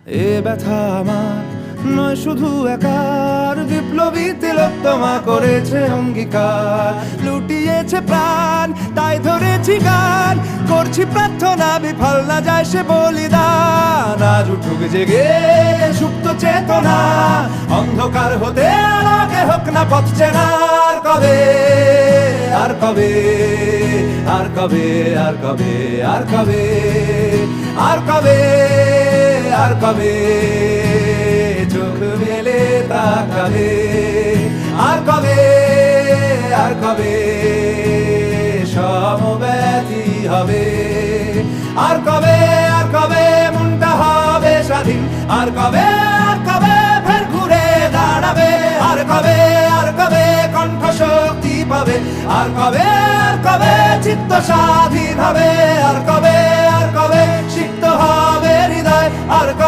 এ ব্যথা আমার নয় শুধু একার, বিপ্লবী তিলোত্তমা করেছে অঙ্গীকার। লুটিয়েছে প্রাণ তাই ধরেছি গান, করছি প্রার্থনা বিফল না যায় সে বলিদান। আজ উঠুক জেগে সুপ্ত চেতনা, অন্ধকার হতে আলোকে হোক না পথ চেনা। আর কবে, আর কবে, আর কবে, আর কবে, আর কবে, আর কবে, আর কবে চোখ মেলে তাকাবে। আর কবে, আর কবে সমব্যথী হবে। আর কবে, আর কবে মনটা হবে স্বাধীন। আর কবে, আর কবে ফের ঘুরে দাঁড়াবে। আর কবে, আর কবে কণ্ঠ শক্তি পাবে। আর কবে, আর কবে চিত্ত স্বাধীন হবে। আর কবে, আর কবে সিক্ত হবে হৃদয়। আর